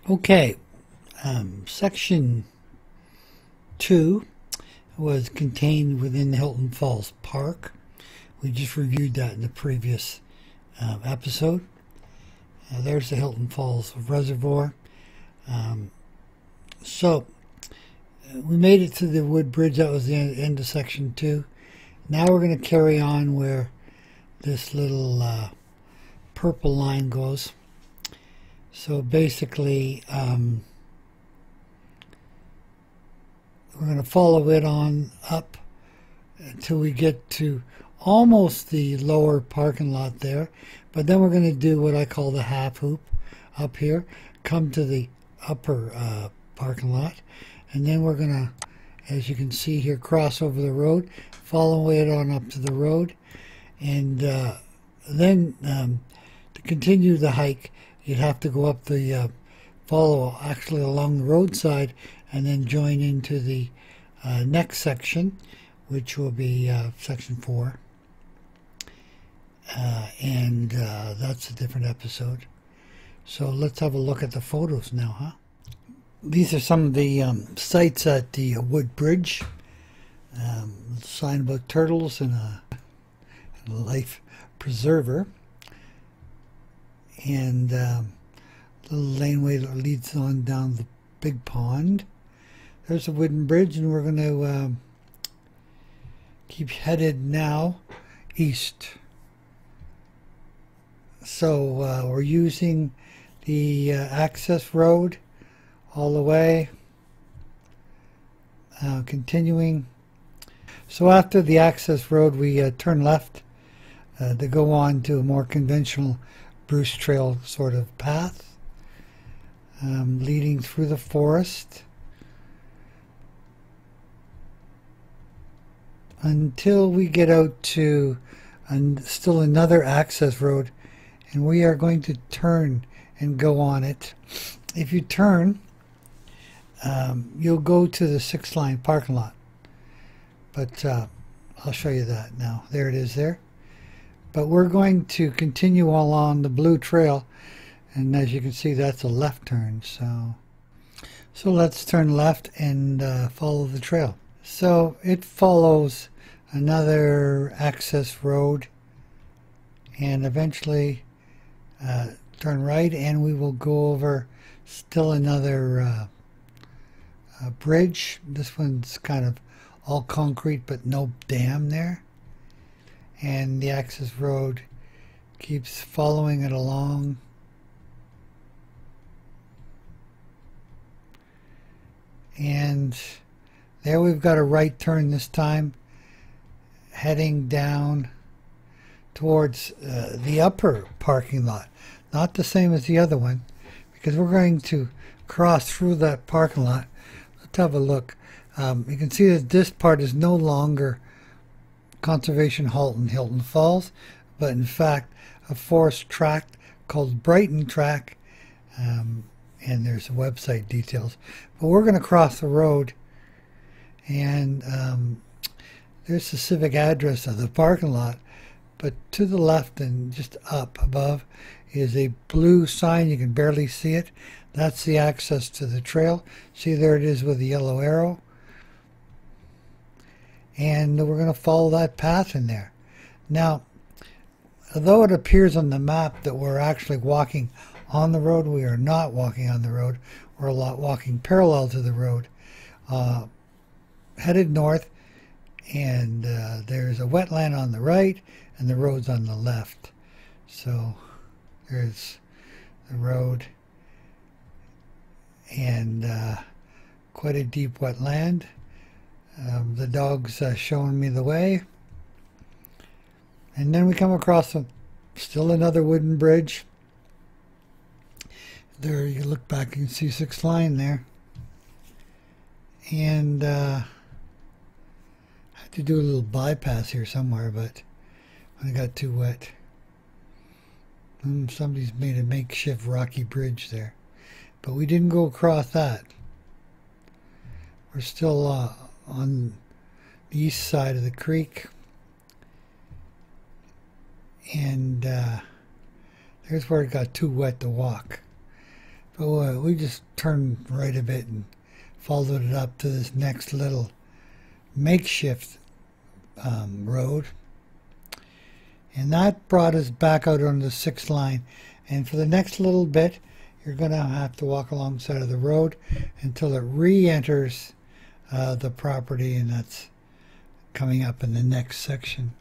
Okay, section 2 was contained within Hilton Falls Park. We just reviewed that in the previous episode. There's the Hilton Falls Reservoir. So we made it to the wood bridge. That was the end of section 2. Now we're going to carry on where this little purple line goes. So basically, we're going to follow it on up until we get to almost the lower parking lot there. But then we're going to do what I call the half hoop up here, come to the upper parking lot. And then we're going to, as you can see here, cross over the road, follow it on up to the road. And then to continue the hike, you'd have to go up the, follow actually along the roadside and then join into the next section, which will be section 4. And that's a different episode. So let's have a look at the photos now, huh? These are some of the sites at the wood bridge. Sign about turtles and a life preserver. And little laneway that leads on down the big pond. There's a wooden bridge, and we're going to keep headed now east. So we're using the access road all the way, continuing. So after the access road, we turn left to go on to a more conventional Bruce Trail sort of path, leading through the forest until we get out to still another access road, and we are going to turn and go on it. If you turn, you'll go to the 6th line parking lot, but I'll show you that now. There it is there. But we're going to continue along the blue trail, and as you can see, that's a left turn. So let's turn left and follow the trail. So it follows another access road, and eventually turn right, and we will go over still another bridge. This one's kind of all concrete, but no dam there. And the access road keeps following it along. And there we've got a right turn this time, heading down towards the upper parking lot. Not the same as the other one, because we're going to cross through that parking lot. Let's have a look. You can see that this part is no longer Conservation Halt in Hilton Falls, but in fact a forest tract called Brighton Track, and there's website details. But we're going to cross the road, and there's the civic address of the parking lot, but to the left and just up above is a blue sign. You can barely see it. That's the access to the trail. See, there it is with the yellow arrow. And we're going to follow that path in there. Now, although it appears on the map that we're actually walking on the road, we are not walking on the road. We're walking parallel to the road, headed north, and there's a wetland on the right, and the road's on the left. So there's the road, and quite a deep wetland. The dog's showing me the way. And then we come across still another wooden bridge. There, you look back, you can see 6th line there. And I had to do a little bypass here somewhere, but I got too wet. Somebody's made a makeshift rocky bridge there. But we didn't go across that. We're still on the east side of the creek, and there's where it got too wet to walk. So we just turned right a bit and followed it up to this next little makeshift road. And that brought us back out on the 6th line. And for the next little bit, you're going to have to walk alongside of the road until it re-enters the property, and that's coming up in the next section.